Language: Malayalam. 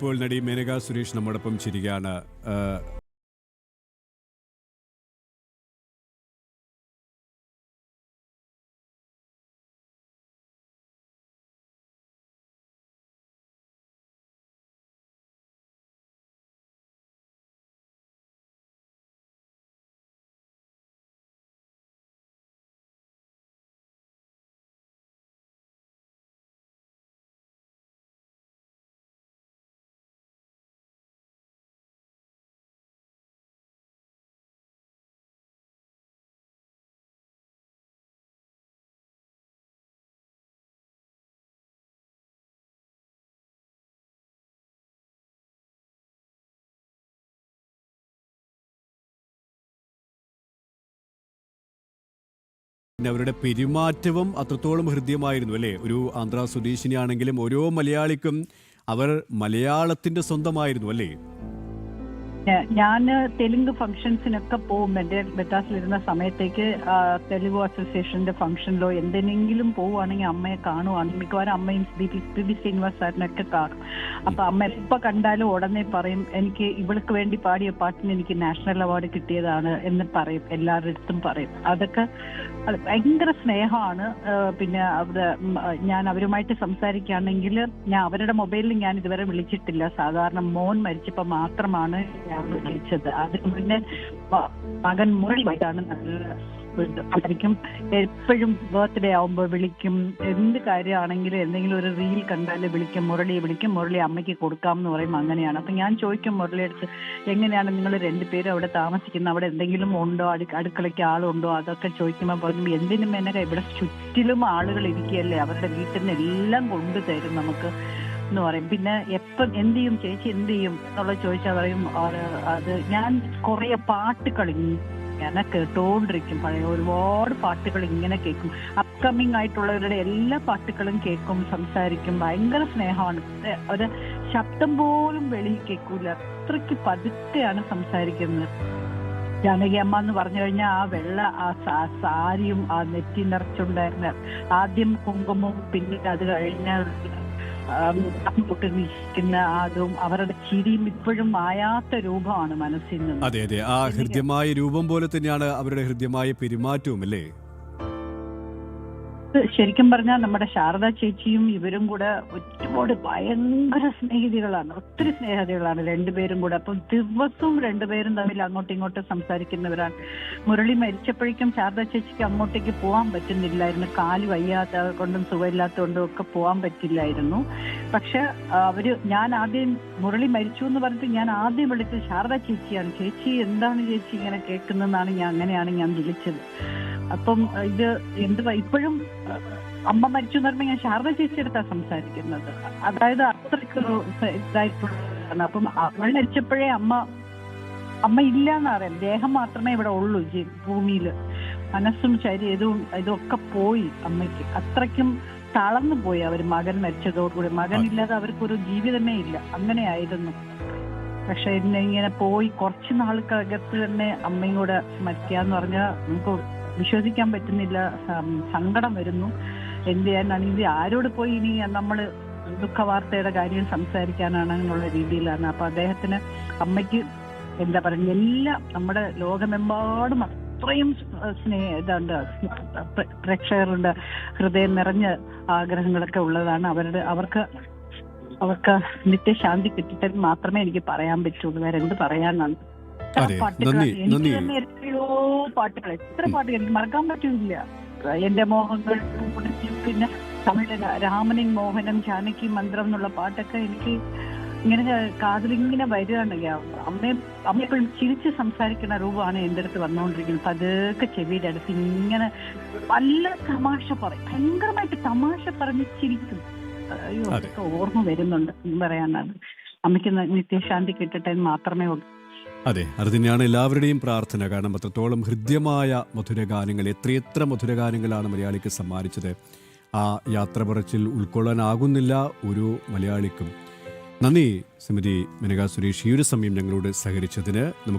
ഇപ്പോൾ നടി മേനക സുരേഷ് നമ്മോടൊപ്പം ചിരിക്കുകയാണ്. അവരുടെ പെരുമാറ്റവും അത്രത്തോളം ഹൃദ്യമായിരുന്നു അല്ലേ? ഒരു ആന്ധ്ര സ്വദേശിനിയാണെങ്കിലും ഓരോ മലയാളിക്കും അവർ മലയാളത്തിന്റെ സ്വന്തമായിരുന്നു അല്ലേ? ഞാൻ തെലുങ്ക് ഫംഗ്ഷൻസിനൊക്കെ പോകും. എൻ്റെ ബെത്താസിലിരുന്ന സമയത്തേക്ക് തെലുഗു അസോസിയേഷന്റെ ഫംഗ്ഷനിലോ എന്തെങ്കിലും പോവുകയാണെങ്കിൽ അമ്മയെ കാണുവാണ്. മിക്കവാറും അമ്മയും പി ശ്രീനിവാസ് സാറിനൊക്കെ കാണും. അപ്പൊ അമ്മ എപ്പോ കണ്ടാലും ഉടനെ പറയും, എനിക്ക് ഇവൾക്ക് വേണ്ടി പാടിയ പാട്ടിന് എനിക്ക് നാഷണൽ അവാർഡ് കിട്ടിയതാണ് എന്ന് പറയും. എല്ലാവരുടെ അടുത്തും പറയും. അതൊക്കെ ഭയങ്കര സ്നേഹമാണ്. പിന്നെ അവിടെ ഞാൻ അവരുമായിട്ട് സംസാരിക്കുകയാണെങ്കിൽ ഞാൻ അവരുടെ മൊബൈലിൽ ഞാൻ ഇതുവരെ വിളിച്ചിട്ടില്ല. സാധാരണ മോൻ മരിച്ചപ്പോൾ മാത്രമാണ് ഞാൻ വിളിച്ചത്. അതിന് മുന്നേ മകൻ മുരളിയായിട്ടാണ് നല്ല ആയിരിക്കും. എപ്പോഴും ബർത്ത്ഡേ ആവുമ്പോൾ വിളിക്കും. എന്ത് കാര്യമാണെങ്കിലും എന്തെങ്കിലും ഒരു റീൽ കണ്ടാൽ വിളിക്കും, മുരളിയെ വിളിക്കും. മുരളി അമ്മയ്ക്ക് കൊടുക്കാമെന്ന് പറയും. അങ്ങനെയാണ്. അപ്പൊ ഞാൻ ചോദിക്കും മുരളിയുടെ അടുത്ത്, എങ്ങനെയാണ് നിങ്ങൾ രണ്ടുപേരും അവിടെ താമസിക്കുന്നത്, അവിടെ എന്തെങ്കിലും ഉണ്ടോ, അടുക്കളയ്ക്ക് ആളുണ്ടോ, അതൊക്കെ ചോദിക്കുമ്പോൾ പറയും, എന്തിനും എന്നെ ഇവിടെ ചുറ്റിലും ആളുകൾ ഇരിക്കുകയല്ലേ, അവരുടെ വീട്ടിൽ നിന്ന് എല്ലാം കൊണ്ടുതരും നമുക്ക് എന്ന് പറയും. പിന്നെ എപ്പം എന്ത് ചെയ്യും ചേച്ചി, എന്ത് ചെയ്യും എന്നുള്ള ചോദിച്ചാൽ പറയും, അത് ഞാൻ കുറെ പാട്ടുകൾ ഇങ്ങനെ കേട്ടോണ്ടിരിക്കും. പഴയ ഒരുപാട് പാട്ടുകൾ ഇങ്ങനെ കേൾക്കും. അപ്കമിങ് ആയിട്ടുള്ളവരുടെ എല്ലാ പാട്ടുകളും കേൾക്കും, സംസാരിക്കും. ഭയങ്കര സ്നേഹമാണ്. ഒരു ശബ്ദം പോലും വെളിയിൽ കേൾക്കൂല. അത്രയ്ക്ക് പതുക്കെയാണ് സംസാരിക്കുന്നത്. ജാനകി അമ്മ എന്ന് പറഞ്ഞു കഴിഞ്ഞാൽ ആ വെള്ള ആ സാരിയും ആ നെറ്റി നിറച്ചുണ്ടായിരുന്ന ആദ്യം കുങ്കുമവും പിന്നീട് അത് കഴിഞ്ഞ പൊട്ട് വീശിക്കുന്ന അതും അവരുടെ ചിരിയും ഇപ്പോഴും മായാത്ത രൂപമാണ് മനസ്സിൽ നിന്ന്. അതെ അതെ, ആ ഹൃദ്യമായ രൂപം പോലെ തന്നെയാണ് അവരുടെ ഹൃദ്യമായ പെരുമാറ്റവും അല്ലേ? ശരിക്കും പറഞ്ഞാൽ നമ്മുടെ ശാരദ ചേച്ചിയും ഇവരും കൂടെ ഒരുപാട് ഭയങ്കര സ്നേഹിതികളാണ്. ഒത്തിരി സ്നേഹിതികളാണ് രണ്ടുപേരും കൂടെ. അപ്പം ദിവസവും രണ്ടുപേരും തമ്മിൽ അങ്ങോട്ടും ഇങ്ങോട്ടും സംസാരിക്കുന്നവരാണ്. മുരളി മരിച്ചപ്പോഴേക്കും ശാരദ ചേച്ചിക്ക് അങ്ങോട്ടേക്ക് പോകാൻ പറ്റുന്നില്ലായിരുന്നു. കാല് വയ്യാത്ത കൊണ്ടും സുഖമില്ലാത്തതുകൊണ്ടും ഒക്കെ പോകാൻ പറ്റില്ലായിരുന്നു. പക്ഷെ ഞാൻ ആദ്യം മുരളി മരിച്ചു എന്ന് പറഞ്ഞിട്ട് ഞാൻ ആദ്യം വിളിച്ചത് ശാരദ ചേച്ചിയാണ്. ചേച്ചി എന്താണ് ചേച്ചി ഇങ്ങനെ കേൾക്കുന്നതെന്നാണ് അങ്ങനെയാണ് ഞാൻ വിളിച്ചത്. അപ്പം ഇത് ഇപ്പോഴും അമ്മ മരിച്ചു എന്ന് പറയുമ്പോൾ ഞാൻ ശാരദ ചേച്ചി അടുത്താണ് സംസാരിക്കുന്നത്. അതായത് അത്രയ്ക്കൊരു ഇതായിട്ടുള്ളതാണ്. അപ്പം അവൾ മരിച്ചപ്പോഴേ അമ്മ ഇല്ല എന്നറിയാം. ദേഹം മാത്രമേ ഇവിടെ ഉള്ളൂ ഭൂമിയിൽ. മനസ്സും ശരീരവും ഇതൊക്കെ പോയി അമ്മയ്ക്ക്. അത്രയ്ക്കും തളർന്നു പോയി അവർ മകൻ മരിച്ചതോടുകൂടി. മകനില്ലാതെ അവർക്കൊരു ജീവിതമേ ഇല്ല. അങ്ങനെയായിരുന്നു. പക്ഷെ ഇങ്ങനെ പോയി കുറച്ച് നാൾക്കകത്ത് തന്നെ അമ്മയും കൂടെ മരിക്കാന്ന് പറഞ്ഞാൽ നമുക്ക് വിശ്വസിക്കാൻ പറ്റുന്നില്ല. സങ്കടം വരുന്നു. എന്ത് ചെയ്യാനാണ്, ഇത് ആരോട് പോയി ഇനി നമ്മൾ ദുഃഖവാർത്തയുടെ കാര്യം സംസാരിക്കാനാണ് എന്നുള്ള രീതിയിലാണ്. അപ്പൊ അദ്ദേഹത്തിന് അമ്മയ്ക്ക് എന്താ പറയുക, എല്ലാം നമ്മുടെ ലോകമെമ്പാടും അത്രയും ഇതുണ്ട്, പ്രേക്ഷകരുണ്ട്, ഹൃദയം നിറഞ്ഞ ആഗ്രഹങ്ങളൊക്കെ ഉള്ളതാണ്. അവർക്ക് നിത്യശാന്തി കിട്ടിയിട്ട് മാത്രമേ എനിക്ക് പറയാൻ പറ്റുള്ളൂ. വേറെ എന്ത് പറയാനാണ്. എനിക്ക് തന്നെ എത്രയോ പാട്ടുകൾ, എത്ര പാട്ടുകൾ എനിക്ക് മറക്കാൻ പറ്റില്ല. എന്റെ മോഹങ്ങൾ, പിന്നെ തമിഴ് രാമനിൻ മോഹനം, ജാനകി മന്ത്രം എന്നുള്ള പാട്ടൊക്കെ എനിക്ക് ഇങ്ങനെ കാതിലിങ്ങനെ വരികയാണ്. അമ്മ എപ്പോഴും ചിരിച്ച് സംസാരിക്കുന്ന രൂപമാണ് എൻ്റെ അടുത്ത് വന്നുകൊണ്ടിരിക്കുന്നത്. പതുക്കെ ചെവിയുടെ അടുത്ത് ഇങ്ങനെ നല്ല തമാശ പറയും, ഭയങ്കരമായിട്ട് തമാശ പറഞ്ഞ് ചിരിക്കും. അയ്യോ, അതൊക്കെ ഓർമ്മ വരുന്നുണ്ട് പറയാനാണ്. അമ്മയ്ക്ക് നിത്യശാന്തി കിട്ടട്ടെ മാത്രമേ ഉള്ളൂ. അതെ, അത് തന്നെയാണ് എല്ലാവരുടെയും പ്രാർത്ഥന. കാരണം അത്രത്തോളം ഹൃദ്യമായ മധുരഗാനങ്ങൾ, എത്രയെത്ര മധുരഗാനങ്ങളാണ് മലയാളിക്ക് സമ്മാനിച്ചത്. ആ യാത്ര പറച്ചിൽ ഉൾക്കൊള്ളാനാകുന്നില്ല ഒരു മലയാളിക്കും. നന്ദി ശ്രീമതി മേനക സുരേഷ്, ഈ ഒരു സമയം ഞങ്ങളോട് സഹകരിച്ചതിന്.